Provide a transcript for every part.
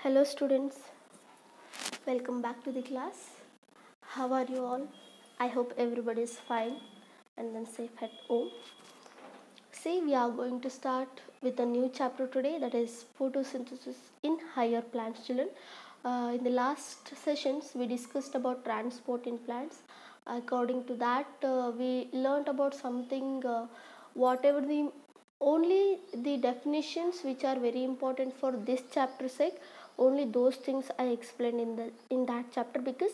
Hello students, welcome back to the class. How are you all? I hope everybody is fine and then safe at home. See, we are going to start with a new chapter today, that is photosynthesis in higher plants, children. In the last sessions we discussed about transport in plants. According to that we learnt about something, whatever the only the definitions which are very important for this chapter sake, only those things I explained in that chapter, because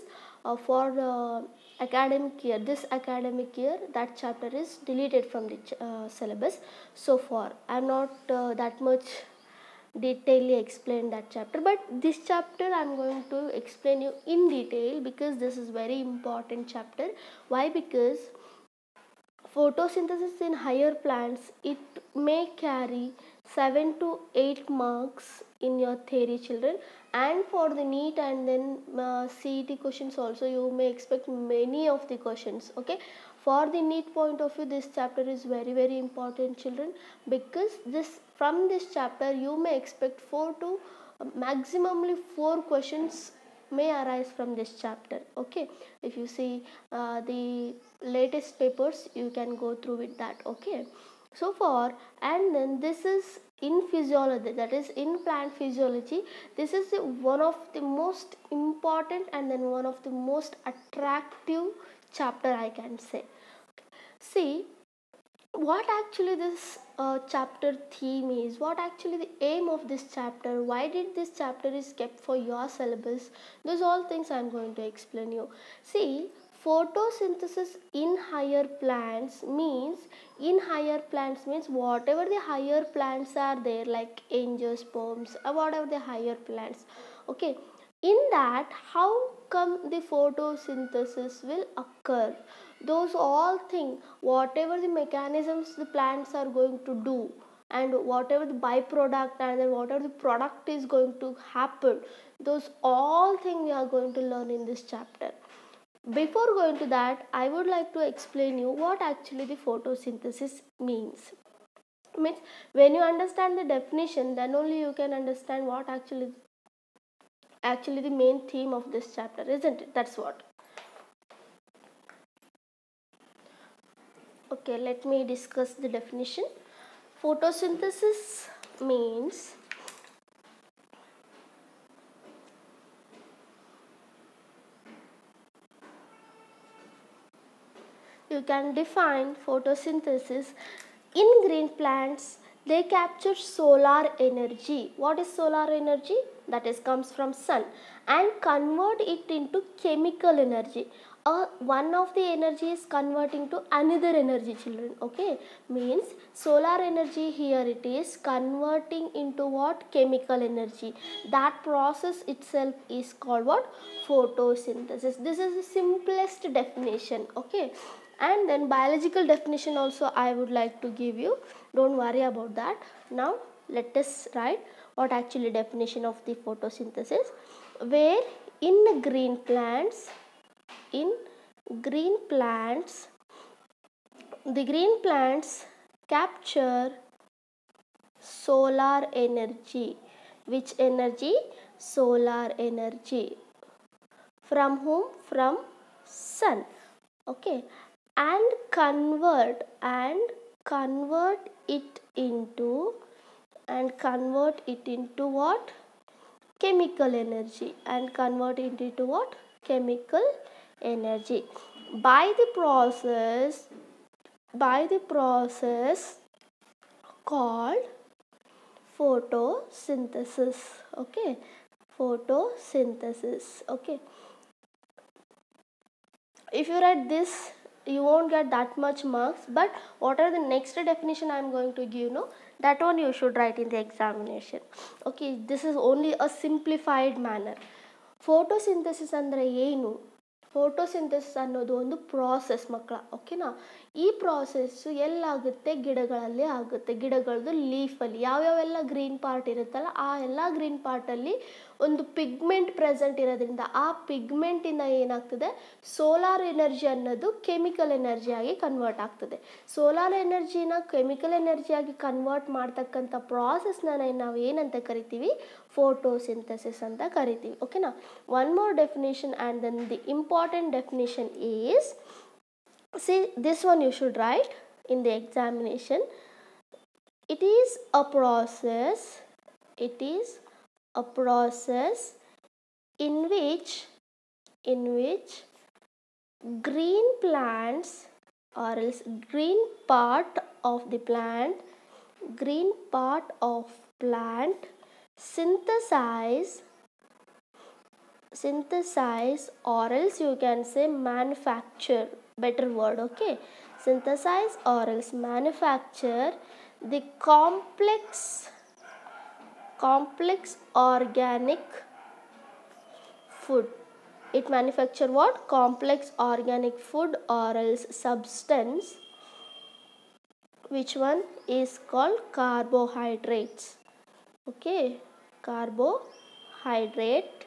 for this academic year that chapter is deleted from the syllabus. So far I am not that much detailedly explain that chapter, but this chapter I am going to explain you in detail because this is very important chapter. Why? Because photosynthesis in higher plants, it may carry 7 to 8 marks in your theory, children, and for the NEET and then CET questions also you may expect many of the questions. Okay, for the NEET point of view this chapter is very important, children, because from this chapter you may expect 4 to maximally 4 questions may arise from this chapter. Okay, if you see the latest papers you can go through with that. Okay, so far, and then this is in physiology, that is in plant physiology, this is one of the most important and then one of the most attractive chapter I can say. See what actually this chapter theme is, what actually the aim of this chapter, why did this chapter is kept for your syllabus, those all things I am going to explain you. See, photosynthesis in higher plants means, whatever the higher plants are there, like angiosperms or whatever the higher plants. Okay, in that how come the photosynthesis will occur, those all things, whatever the mechanisms the plants are going to do, and whatever the byproduct and then whatever the product is going to happen, those all things we are going to learn in this chapter. Before going to that, I would like to explain you what actually the photosynthesis means. When you understand the definition, then only you can understand what actually the main theme of this chapter, isn't it? That's what. Okay, let me discuss the definition. Photosynthesis means you can define photosynthesis in green plants. They capture solar energy. What is solar energy? That is comes from sun, and convert it into chemical energy. One of the energy is converting to another energy, children. Okay, means solar energy here it is converting into what? Chemical energy. That process itself is called what? Photosynthesis. This is the simplest definition. Okay, and then biological definition also I would like to give you, don't worry about that. Now let us write what actually definition of the photosynthesis, where in green plants, the green plants capture solar energy. Which energy? Solar energy. From whom? From sun. Okay, and convert it into what? Chemical energy, and convert it into what? Chemical energy by the process called photosynthesis. Okay, photosynthesis. Okay, if you write this you won't get that much marks, but what are the next definition I am going to give, no, that one you should write in the examination. Okay, this is only a simplified manner. Photosynthesis andre ಏನು? Photosynthesis ಅನ್ನೋದು ಒಂದು process ಮಕ್ಕಳ. ಓಕೆನಾ, ಈ process ಎಲ್ಲಾಗುತ್ತೆ, ಗಿಡಗಳಲ್ಲಿ ಆಗುತ್ತೆ. ಗಿಡಗಳದ್ದು ಲೀಫಲ್ಲಿ ಯಾವ್ಯಾವೆಲ್ಲ green part ಇರುತ್ತಲ್ಲ ಆ ಎಲ್ಲ ಗ್ರೀನ್ ಪಾರ್ಟಲ್ಲಿ ಒಂದು ಪಿಗ್ಮೆಂಟ್ ಪ್ರೆಸೆಂಟ್ ಇರೋದ್ರಿಂದ ಆ ಪಿಗ್ಮೆಂಟಿಂದ ಏನಾಗ್ತದೆ, ಸೋಲಾರ್ ಎನರ್ಜಿ ಅನ್ನೋದು ಕೆಮಿಕಲ್ ಎನರ್ಜಿಯಾಗಿ ಕನ್ವರ್ಟ್ ಆಗ್ತದೆ. ಸೋಲಾರ್ ಎನರ್ಜಿನ ಕೆಮಿಕಲ್ ಎನರ್ಜಿಯಾಗಿ ಕನ್ವರ್ಟ್ ಮಾಡ್ತಕ್ಕಂಥ ಪ್ರಾಸೆಸ್ನ ನಾವು ಏನಂತ ಕರಿತೀವಿ, ಫೋಟೋಸಿಂಥಸಿಸ್ ಅಂತ ಕರಿತೀವಿ. ಓಕೆನಾ. One more definition and then the important definition is, see this one you should write in the examination. It is a process in which green plants or else green part of plant synthesize or else you can say manufacture, better word, okay, synthesize or else manufacture the complex organic food. It manufacture what? Complex organic food or else substance, which one is called carbohydrates. Okay, carbohydrate.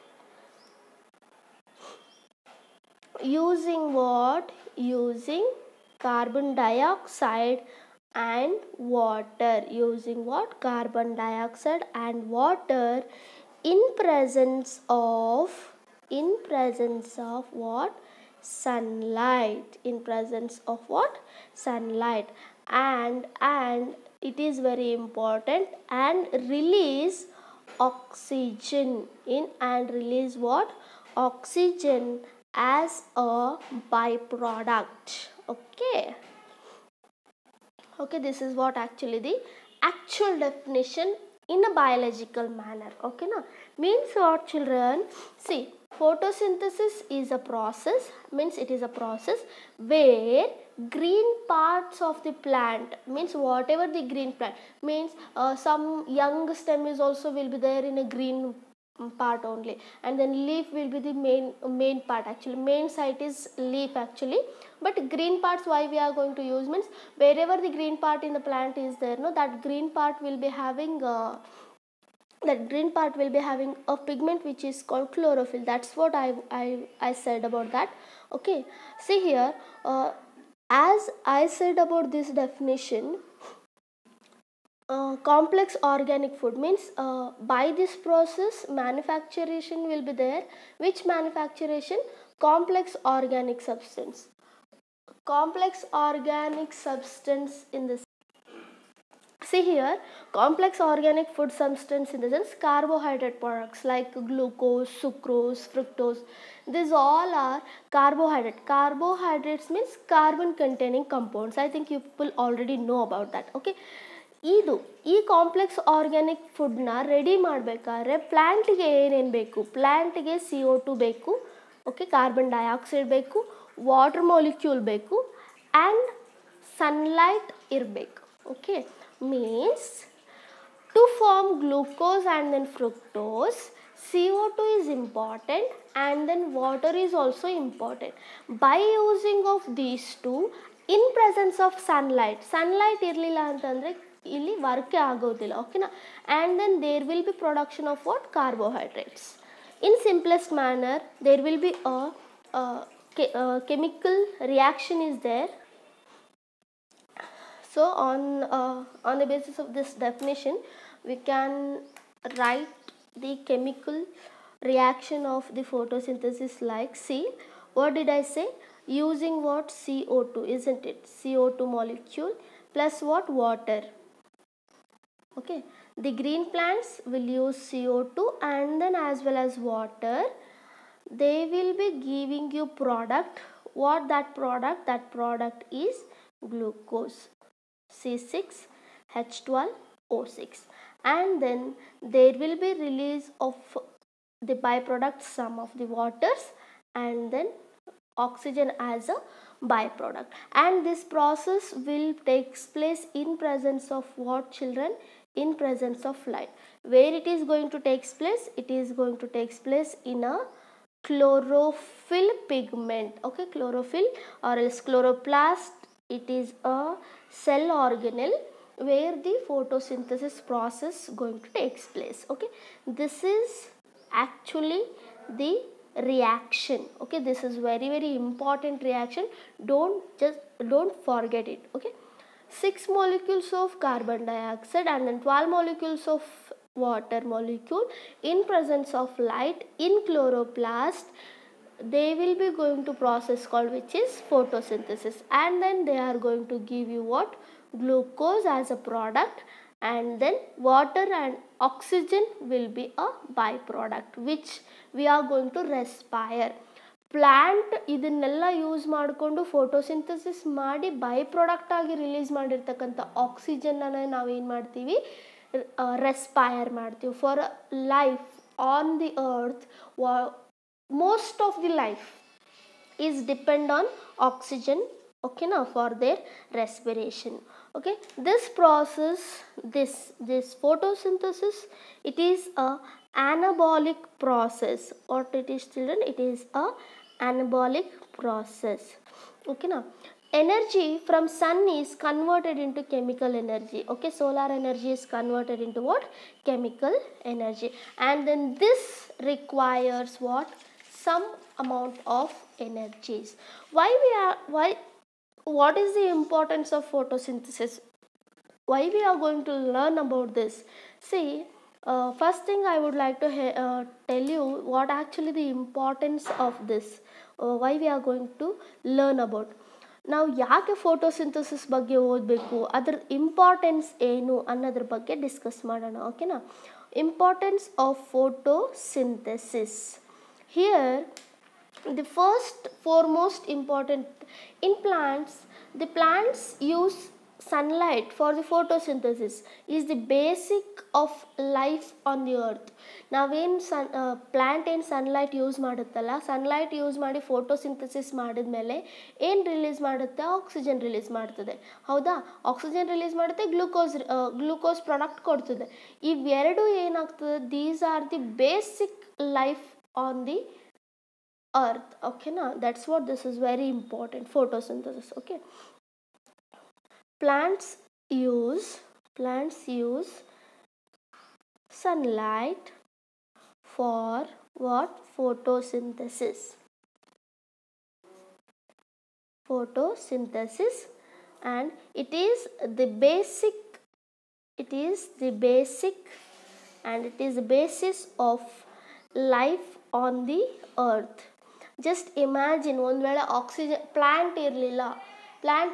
Using what? Using carbon dioxide and water. Using what? Carbon dioxide and water in presence of what? Sunlight. In presence of what? Sunlight. And it is very important, and release oxygen in, and release what? Oxygen as a byproduct. Okay, this is what actually the actual definition in a biological manner. Okay na, means what children? See, photosynthesis is a process, means it is a process where green parts of the plant, means whatever the green plant, means some young stem is also will be there in a green part only, and then leaf will be the main part. Actually main site is leaf actually, but green parts why we are going to use, means wherever the green part in the plant is there, no, that green part will be having a pigment which is called chlorophyll. That's what I said about that. Okay, see here, as I said about this definition, complex organic food means by this process manufacturation will be there. Which manufacturation? Complex organic substance in this. See here, complex organic food substance in the sense carbohydrate products like glucose, sucrose, fructose. These all are carbohydrate. Carbohydrates means carbon containing compounds. I think you people already know about that. Okay, ಈ complex organic ಫುಡ್ನ ready ಮಾಡಬೇಕಾದ್ರೆ ಪ್ಲ್ಯಾಂಟಿಗೆ ಏನೇನು ಬೇಕು? ಪ್ಲ್ಯಾಂಟಿಗೆ CO2 ಬೇಕು, okay, carbon dioxide ಬೇಕು, water molecule ಬೇಕು, and sunlight ಇರಬೇಕು. Okay, means to form glucose and then fructose, CO2 is important and then water is also important. By using of these two in presence of sunlight ಇರಲಿಲ್ಲ ಅಂತಂದರೆ ಇಲ್ಲಿ ವರ್ಕೆ ಆಗೋದಿಲ್ಲ. ಓಕೆನಾ. And then there will be production of what? Carbohydrates. In simplest manner there will be chemical reaction is there. So on the basis of this definition we can write the chemical reaction of the photosynthesis like, see, what did I say? Using what? CO2, isn't it? CO2 molecule plus what? Water. Okay, the green plants will use CO2 and then as well as water. They will be giving you product. What that product? That product is glucose, C6H12O6, and then there will be release of the byproduct, some of the waters and then oxygen as a byproduct. And this process will takes place in presence of what, children? In presence of light. Where it is going to take place? It is going to take place in a chlorophyll pigment. Okay, chlorophyll or else chloroplast It is a cell organelle where the photosynthesis process going to takes place. Okay, this is actually the reaction. Okay, this is very very important reaction. Don't forget it. Okay, 6 molecules of carbon dioxide and then 12 molecules of water molecule in presence of light in chloroplast, they will be going to process called which is photosynthesis, and then they are going to give you what, glucose as a product, and then water and oxygen will be a byproduct which we are going to respire. Plant ಇದನ್ನೆಲ್ಲ use ಮಾಡಿಕೊಂಡು photosynthesis ಮಾಡಿ by product ಆಗಿ release ಮಾಡಿರ್ತಕ್ಕಂಥ ಆಕ್ಸಿಜನ್ನ ನಾವೇನು ಮಾಡ್ತೀವಿ, respire ಮಾಡ್ತೀವಿ. For life on the earth, most of the life is depend on oxygen, okay now, for their respiration. Okay, this process, this photosynthesis, it is a anabolic process. What it is, children? It is a anabolic process. Okay now, energy from sun is converted into chemical energy. Okay, solar energy is converted into what, chemical energy, and then this requires what, some amount of energies. What is the importance of photosynthesis? Why we are going to learn about this? See, first thing I would like to tell you what actually the importance of this, why we are going to learn about. ನಾವು ಯಾಕೆ photosynthesis ಬಗ್ಗೆ ಓದಬೇಕು, ಅದರ importance ಏನು ಅನ್ನೋದ್ರ ಬಗ್ಗೆ discuss ಮಾಡೋಣ. ಓಕೆನಾ, importance of photosynthesis. Here, the first foremost important, in plants, the plants use sunlight for the photosynthesis, is the basic of life on the earth. ನಾವೇನು ಪ್ಲ್ಯಾಂಟ್ ಏನು ಸನ್ಲೈಟ್ ಯೂಸ್ ಮಾಡುತ್ತಲ್ಲ, ಸನ್ಲೈಟ್ ಯೂಸ್ ಮಾಡಿ photosynthesis ಮಾಡಿದ್ಮೇಲೆ ಏನು release ಮಾಡುತ್ತೆ, oxygen release ಮಾಡ್ತದೆ. ಹೌದಾ, oxygen release ಮಾಡುತ್ತೆ, glucose product ಕೊಡ್ತದೆ. ಇವೆರಡು ಏನಾಗ್ತದೆ, these are the basic life on the earth. Okay na, that's what this is very important, photosynthesis. Okay, plants use sunlight for what, photosynthesis, and it is the basic and it is the basis of life on the earth. Just imagine, ಒಂದು ವೇಳೆ plant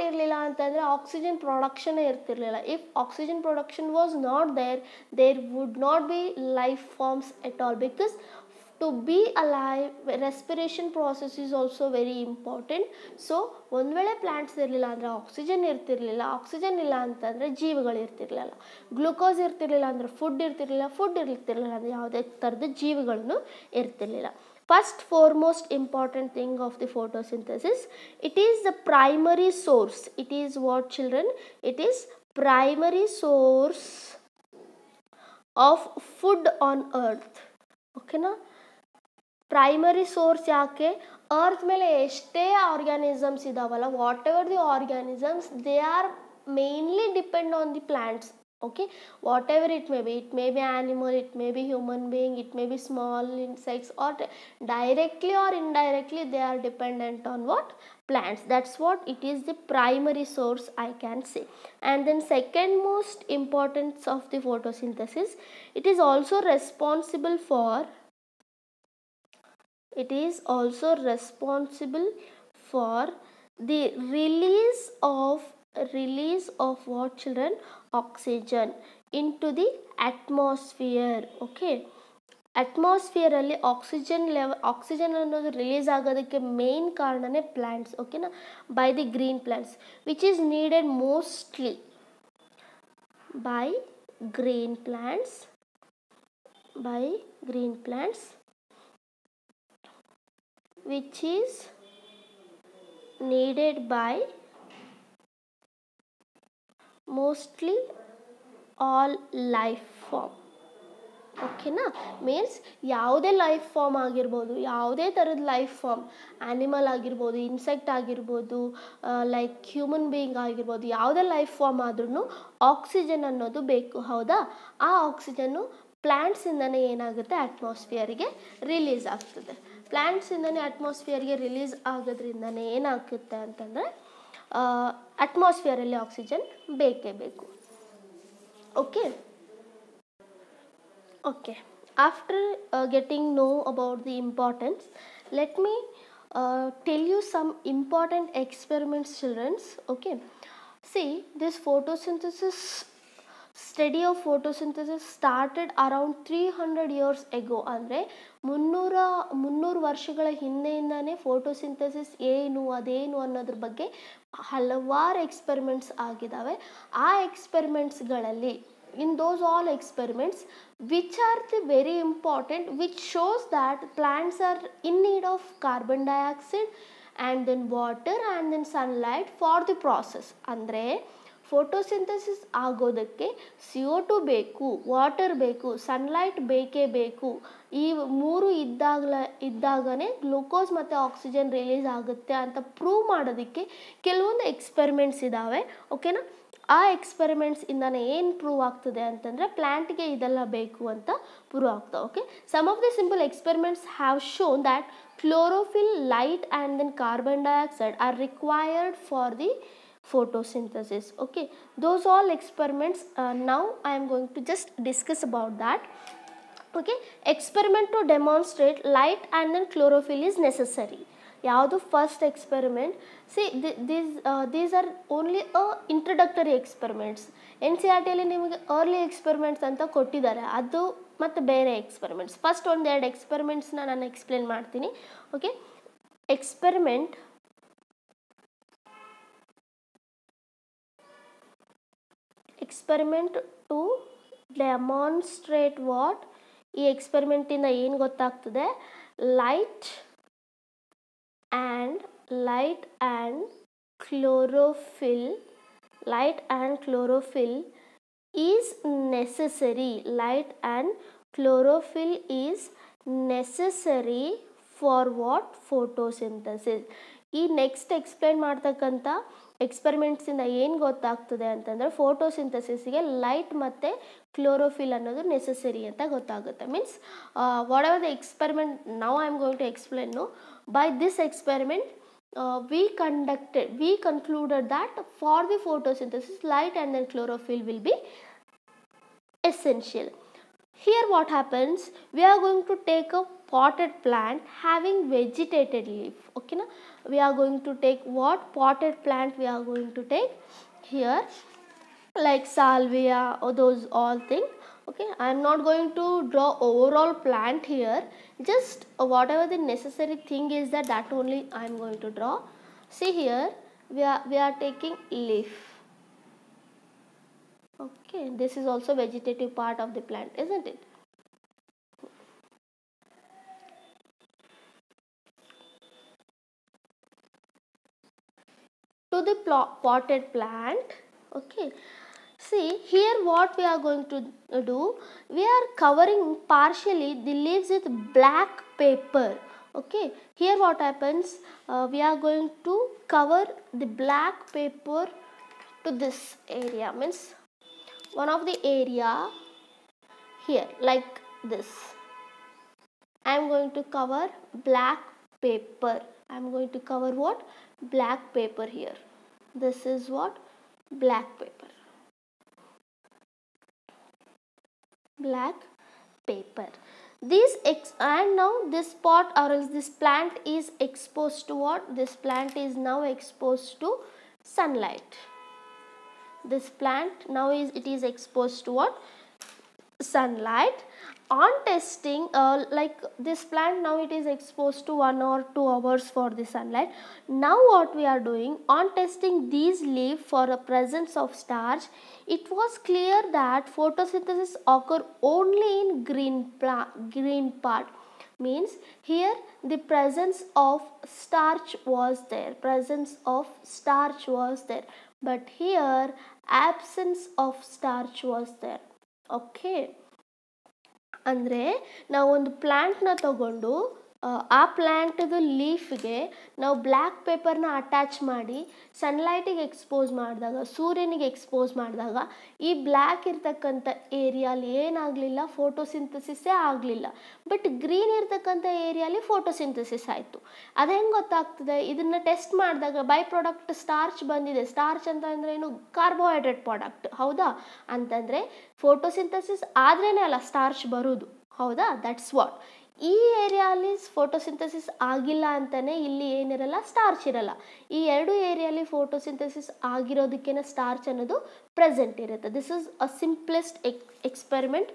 ಇರಲಿಲ್ಲ ಅಂತಂದರೆ oxygen ಪ್ರೊಡಕ್ಷನೇ ಇರ್ತಿರಲಿಲ್ಲ. If oxygen production was not there would not be life forms at all, because to be alive respiration process is also very important. So ಒಂದು ವೇಳೆ plants ಇರಲಿಲ್ಲ ಅಂದರೆ ಆಕ್ಸಿಜನ್ ಇರ್ತಿರಲಿಲ್ಲ, ಆಕ್ಸಿಜನ್ ಇಲ್ಲ ಅಂತಂದರೆ ಜೀವಿಗಳು ಇರ್ತಿರಲಿಲ್ಲ, ಗ್ಲೂಕೋಸ್ ಇರ್ತಿರಲಿಲ್ಲ ಅಂದರೆ ಫುಡ್ ಇರ್ತಿರಲಿಲ್ಲ ಅಂದರೆ ಯಾವುದೇ ಥರದ ಜೀವಿಗಳನ್ನು ಇರ್ತಿರಲಿಲ್ಲ. First foremost important thing of the photosynthesis, it is the primary source. It is what, children? It is primary source of food on earth. Okay na, primary source ಯಾಕೆ, earth ಮೇಲೆ ಎಷ್ಟೇ ಆರ್ಗ್ಯಾನಿಸಮ್ಸ್ ಇದಾವಲ್ಲ, whatever the organisms, they are mainly depend on the plants. Okay, whatever it may be animal, it may be human being, it may be small insects, or directly or indirectly they are dependent on what, plants. That's what it is, the primary source, I can say. And then second most importance of the photosynthesis, it is also responsible for the release of what, children, oxygen into the atmosphere. Okay, atmosphere ಅಲ್ಲಿ oxygen ಅನ್ನೋದು release ಆಗೋದಕ್ಕೆ main ಕಾರಣನೇ plants. ಓಕೆನಾ, by the green plants, which is needed mostly by green plants, which is needed by mostly all life form. ಓಕೆನಾ. Means ಯಾವುದೇ life form ಆಗಿರ್ಬೋದು, ಯಾವುದೇ ಥರದ ಲೈಫ್ ಫಾರ್ಮ್, ಆ್ಯನಿಮಲ್ ಆಗಿರ್ಬೋದು, ಇನ್ಸೆಕ್ಟ್ ಆಗಿರ್ಬೋದು, ಲೈಕ್ ಹ್ಯೂಮನ್ ಬೀಯಿಂಗ್ ಆಗಿರ್ಬೋದು, ಯಾವುದೇ ಲೈಫ್ ಫಾರ್ಮ್ ಆದ್ರೂ ಆಕ್ಸಿಜನ್ ಅನ್ನೋದು ಬೇಕು, ಹೌದಾ. ಆ ಆಕ್ಸಿಜನ್ನು ಪ್ಲ್ಯಾಂಟ್ಸಿಂದನೇ ಏನಾಗುತ್ತೆ, ಅಟ್ಮಾಸ್ಫಿಯರಿಗೆ ರಿಲೀಸ್ ಆಗ್ತದೆ. ಪ್ಲ್ಯಾಂಟ್ಸಿಂದನೇ ಅಟ್ಮಾಸ್ಫಿಯರ್ಗೆ ರಿಲೀಸ್ ಆಗೋದ್ರಿಂದನೇ ಏನಾಗುತ್ತೆ ಅಂತಂದರೆ ಅಟ್ಮಾಸ್ಫಿಯರಲ್ಲಿ ಆಕ್ಸಿಜನ್ ಬೇಕೇ ಬೇಕು. Okay. Okay, after getting know about the importance, let me tell you some important experiments, childrens. Okay, see, this photosynthesis, study of photosynthesis started around 300 years ago. ಅಂದರೆ 300 ವರ್ಷಗಳ ಹಿಂದೆಯಿಂದನೇ ಫೋಟೋಸಿಂಥಸಿಸ್ ಏನು, ಅದೇನು ಅನ್ನೋದ್ರ ಬಗ್ಗೆ ಹಲವಾರು ಎಕ್ಸ್ಪೆರಿಮೆಂಟ್ಸ್ ಆಗಿದ್ದಾವೆ. ಆ ಎಕ್ಸ್ಪೆರಿಮೆಂಟ್ಸ್ಗಳಲ್ಲಿ, in those all experiments, which are the very important, which shows that plants are in need of carbon dioxide and then water and then sunlight for the process. ಅಂದರೆ ಫೋಟೋಸಿಂಥಸಿಸ್ ಆಗೋದಕ್ಕೆ CO2 ಬೇಕು, water ಬೇಕು, sunlight ಬೇಕೇ ಬೇಕು. ಈ ಮೂರು ಇದ್ದಾಗನೇ glucose ಮತ್ತು oxygen release ಆಗುತ್ತೆ ಅಂತ ಪ್ರೂವ್ ಮಾಡೋದಕ್ಕೆ ಕೆಲವೊಂದು ಎಕ್ಸ್ಪೆರಿಮೆಂಟ್ಸ್ ಇದ್ದಾವೆ. ಓಕೆನಾ. ಆ ಎಕ್ಸ್ಪೆರಿಮೆಂಟ್ಸ್ ಇಂದಾನೆ ಏನು ಪ್ರೂವ್ ಆಗ್ತದೆ ಅಂತಂದರೆ ಪ್ಲ್ಯಾಂಟ್ಗೆ ಇದೆಲ್ಲ ಬೇಕು ಅಂತ ಪ್ರೂವ್ ಆಗ್ತದೆ. Okay, some of the simple experiments have shown that chlorophyll, light and then carbon dioxide are required for the photosynthesis. Okay, those all experiments, now I am going to just discuss about that. Okay, experiment to demonstrate light and then chlorophyll is necessary. ಯಾವುದು first experiment. See these are only introductory experiments. NCERTಯಲ್ಲಿ ನಿಮಗೆ early experiments ಅಂತ ಕೊಟ್ಟಿದ್ದಾರೆ, ಅದು ಮತ್ತು ಬೇರೆ experiments. First ಒಂದೆರಡು ಎಕ್ಸ್ಪೆರಿಮೆಂಟ್ಸ್ನ ನಾನು ಎಕ್ಸ್ಪ್ಲೇನ್ ಮಾಡ್ತೀನಿ. Okay, experiment to demonstrate what. ಈ ಎಕ್ಸ್ಪೆರಿಮೆಂಟಿಂದ ಏನು ಗೊತ್ತಾಗ್ತದೆ, light and chlorophyll is necessary. Light and chlorophyll is necessary for what? Photosynthesis. ಈ ನೆಕ್ಸ್ಟ್ ಎಕ್ಸ್ಪ್ಲೇನ್ ಮಾಡ್ತಕ್ಕಂಥ ಎಕ್ಸ್ಪೆರಿಮೆಂಟ್ಸಿಂದ ಏನು ಗೊತ್ತಾಗ್ತದೆ ಅಂತಂದರೆ ಫೋಟೋಸಿಂಥಸಿಸ್ಗೆ ಲೈಟ್ ಮತ್ತು ಕ್ಲೋರೋಫಿಲ್ ಅನ್ನೋದು ನೆಸೆಸರಿ ಅಂತ ಗೊತ್ತಾಗುತ್ತೆ. Means whatever the experiment now I am going to explain. By this experiment, we concluded that for the photosynthesis, light and then chlorophyll will be essential. Here what happens, we are going to take a potted plant having vegetated leaf. Okay, na? We are going to take what? Potted plant we are going to take here, like salvia or those all things. Okay, I am not going to draw overall plant here, just whatever the necessary thing is that only I am going to draw. See here, we are taking leaf. Okay, this is also vegetative part of the plant, isn't it? To the potted plant. Okay, see here what we are going to do, we are covering partially the leaves with black paper. Okay, here what happens, we are going to cover the black paper to this area, means one of the area here like this. I am going to cover black paper. I am going to cover what? Black paper here. This is what? Black paper. Black paper. And now this pot or else this plant is exposed to what? This plant is now exposed to sunlight. This plant now it is exposed to what? Sunlight. On testing, like this plant now it is exposed to 1 or 2 hours for the sunlight. Now what we are doing, on testing these leaves for the presence of starch, it was clear that photosynthesis occur only in green part. Means here the presence of starch was there, but here absence of starch was there. Okay, ಅಂದರೆ ನಾವು ಒಂದು ಪ್ಲ್ಯಾಂಟ್ನ ತಗೊಂಡು ಆ ಪ್ಲ್ಯಾಂಟ್ದು ಲೀಫ್ಗೆ ನಾವು black ಪೇಪರ್ನ attach ಮಾಡಿ ಸನ್ಲೈಟಿಗೆ expose ಮಾಡಿದಾಗ, ಸೂರ್ಯನಿಗೆ ಎಕ್ಸ್ಪೋಸ್ ಮಾಡಿದಾಗ ಈ ಬ್ಲ್ಯಾಕ್ ಇರ್ತಕ್ಕಂಥ ಏರಿಯಾಲಿ ಏನಾಗಲಿಲ್ಲ, ಫೋಟೋಸಿಂಥಸಿಸ್ಸೇ ಆಗಲಿಲ್ಲ. ಬಟ್ ಗ್ರೀನ್ ಇರ್ತಕ್ಕಂಥ ಏರಿಯಾಲಿ ಫೋಟೋಸಿಂಥಸಿಸ್ ಆಯಿತು. ಅದು ಹೆಂಗೆ ಗೊತ್ತಾಗ್ತದೆ? ಇದನ್ನು ಟೆಸ್ಟ್ ಮಾಡಿದಾಗ ಬೈ ಪ್ರಾಡಕ್ಟ್ ಸ್ಟಾರ್ಚ್ ಬಂದಿದೆ. ಸ್ಟಾರ್ಚ್ ಅಂತ ಅಂದರೆ ಏನು? ಕಾರ್ಬೋಹೈಡ್ರೇಟ್ ಪ್ರಾಡಕ್ಟ್, ಹೌದಾ? ಅಂತಂದರೆ ಫೋಟೋಸಿಂಥಸಿಸ್ ಆದ್ರೇ ಅಲ್ಲ ಸ್ಟಾರ್ಚ್ ಬರೋದು, ಹೌದಾ? That's what. ಈ ಏರಿಯಾಲಿ ಫೋಟೋಸಿಂಥಸಿಸ್ ಆಗಿಲ್ಲ ಅಂತಲೇ ಇಲ್ಲಿ ಏನಿರಲ್ಲ, ಸ್ಟಾರ್ಚ್ ಇರಲ್ಲ. ಈ ಎರಡು ಏರಿಯಾಲಿ ಫೋಟೋಸಿಂಥಸಿಸ್ ಆಗಿರೋದಕ್ಕೇನೆ ಸ್ಟಾರ್ಚ್ ಅನ್ನೋದು ಪ್ರೆಸೆಂಟ್ ಇರುತ್ತೆ. This is a simplest experiment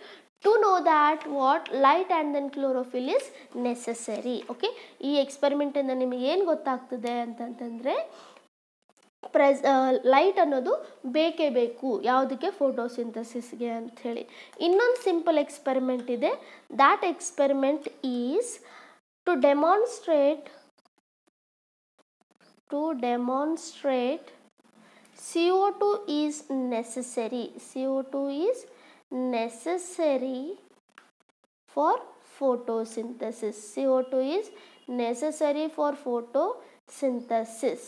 to know that what light and then chlorophyll is necessary. Okay, ಈ ಎಕ್ಸ್ಪೆರಿಮೆಂಟಿಂದ ನಿಮಗೆ ಏನು ಗೊತ್ತಾಗ್ತದೆ ಅಂತಂತಂದರೆ ಲೈಟ್ ಅನ್ನೋದು ಬೇಕೇ ಬೇಕು, ಯಾವುದಕ್ಕೆ? ಫೋಟೋಸಿಂಥಸಿಸ್ಗೆ ಅಂಥೇಳಿ. ಇನ್ನೊಂದು ಸಿಂಪಲ್ ಎಕ್ಸ್ಪೆರಿಮೆಂಟ್ ಇದೆ. That experiment is to demonstrate CO2 is necessary. CO2 is necessary for photosynthesis. CO2 is necessary for photosynthesis.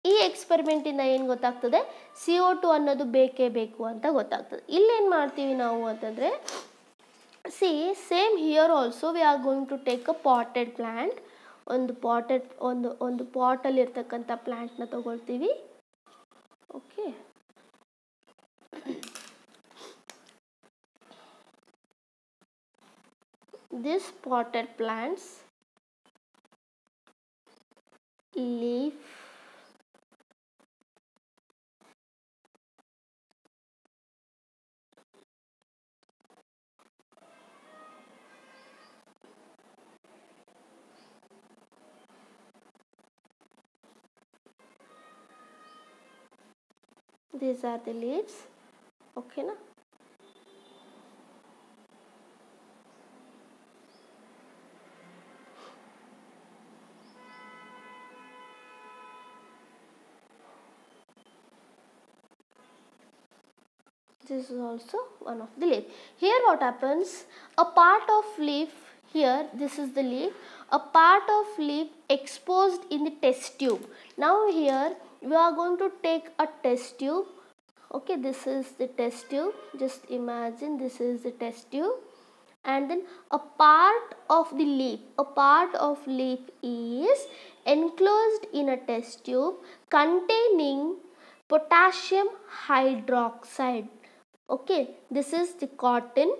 ಈ ಎಕ್ಸ್ಪೆರಿಮೆಂಟಿಂದ ಏನು ಗೊತ್ತಾಗ್ತದೆ? CO2 ಅನ್ನೋದು ಬೇಕೇ ಬೇಕು ಅಂತ ಗೊತ್ತಾಗ್ತದೆ. ಇಲ್ಲೇನು ಮಾಡ್ತೀವಿ ನಾವು ಅಂತಂದರೆ, same here also we are going to take a potted plant. ಒಂದು ಪಾಟಲ್ಲಿ ಇರ್ತಕ್ಕಂಥ ಪ್ಲ್ಯಾಂಟ್ನ ತಗೊಳ್ತೀವಿ. Okay, this potted plants leaf these are the leaves. Okay na? This is also one of the leaf. Here what happens, a part of leaf, here this is the leaf, a part of leaf exposed in the test tube. Now here we are going to take a test tube. Okay, this is the test tube. Just imagine this is the test tube, and then a part of leaf is enclosed in a test tube containing potassium hydroxide. Okay, this is the cotton.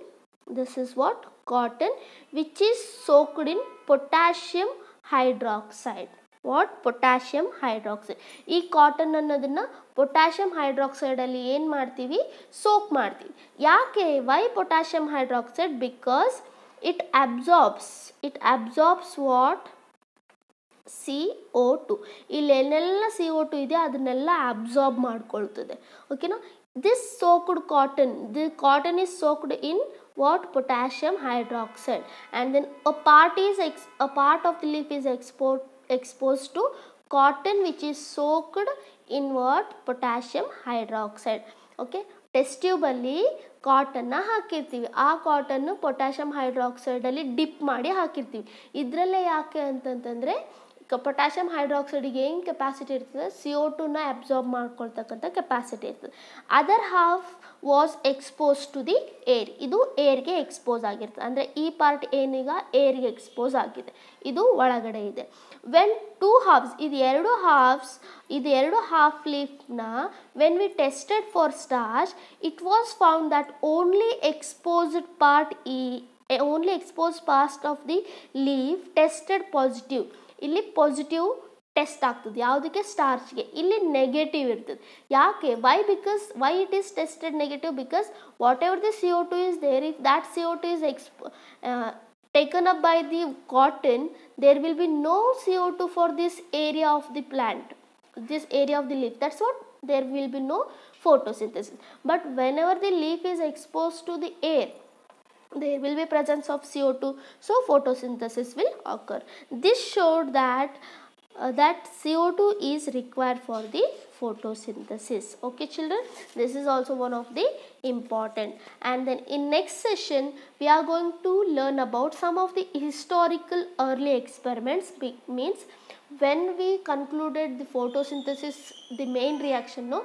This is what? Cotton, which is soaked in potassium hydroxide. What? Potassium hydroxide. ಈ cotton ಅನ್ನೋದನ್ನ potassium ಹೈಡ್ರಾಕ್ಸೈಡಲ್ಲಿ ಏನು ಮಾಡ್ತೀವಿ? Soak ಮಾಡ್ತೀವಿ. ಯಾಕೆ? Why potassium hydroxide? Because it absorbs what? CO2. ಇಲ್ಲೆಲ್ಲ CO2 ಇದೆ, ಅದನ್ನೆಲ್ಲ ಅಬ್ಸಾರ್ಬ್ ಮಾಡ್ಕೊಳ್ತದೆ. ಓಕೆನಾ? This soaked cotton, the cotton is soaked in what? Potassium hydroxide, and then a part of the leaf is exposed to cotton which is soaked in what? Potassium hydroxide. Okay, test ಟ್ಯೂಬಲ್ಲಿ ಕಾಟನ್ನ ಹಾಕಿರ್ತೀವಿ. ಆ cotton potassium ಹೈಡ್ರಾಕ್ಸೈಡಲ್ಲಿ drip ಮಾಡಿ ಹಾಕಿರ್ತೀವಿ. ಇದರಲ್ಲೇ ಯಾಕೆ ಅಂತಂತಂದರೆ, potassium ಹೈಡ್ರಾಕ್ಸೈಡಿಗೆ ಏನು ಕೆಪಾಸಿಟಿ ಇರ್ತದೆ? CO2ನ ಅಬ್ಸಾರ್ಬ್ ಮಾಡ್ಕೊಳ್ತಕ್ಕಂಥ ಕೆಪಾಸಿಟಿ ಇರ್ತದೆ. Other half was expose to the air. ಇದು ಏರ್ಗೆ ಎಕ್ಸ್ಪೋಸ್ ಆಗಿರ್ತದೆ. ಅಂದರೆ ಈ ಪಾರ್ಟ್ ಏನೀಗ ಏರ್ಗೆ ಎಕ್ಸ್ಪೋಸ್ ಆಗಿದೆ, ಇದು ಒಳಗಡೆ ಇದೆ. ವೆನ್ ಟೂ ಹಾಫ್ಸ್, ಇದು ಎರಡು ಹಾಫ್ ಲೀಫ್ನ when we tested for starch, it was found that only exposed part of the leaf tested positive. ಇಲ್ಲಿ ಪಾಸಿಟಿವ್ ಟೆಸ್ಟ್ ಆಗ್ತದೆ. ಯಾವುದಕ್ಕೆ? ಸ್ಟಾರ್ಚ್ಗೆ. ಇಲ್ಲಿ ನೆಗೆಟಿವ್ ಇರ್ತದೆ. ಯಾಕೆ? Why it is tested negative? Because whatever the CO2 is there, if that CO2 is taken up by the cotton, there will be no CO2 for this area of the plant, this area of the leaf. That's what, there will be no photosynthesis. But whenever the leaf is exposed to the air, there will be presence of CO2, so photosynthesis will occur. This showed that CO2 is required for the photosynthesis. Okay children, this is also one of the important. And then in next session we are going to learn about some of the historical early experiments. Means when we concluded the photosynthesis, the main reaction, no,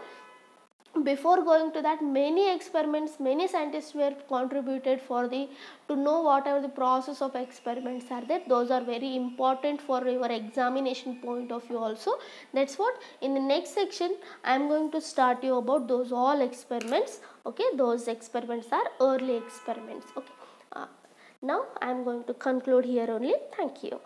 before going to that, many experiments, many scientists were contributed for the to know whatever the process of experiments are there. Those are very important for your examination point of view also. That's what in the next section I am going to start you about those all experiments. Okay, those experiments are early experiments. Okay, now I am going to conclude here only. Thank you.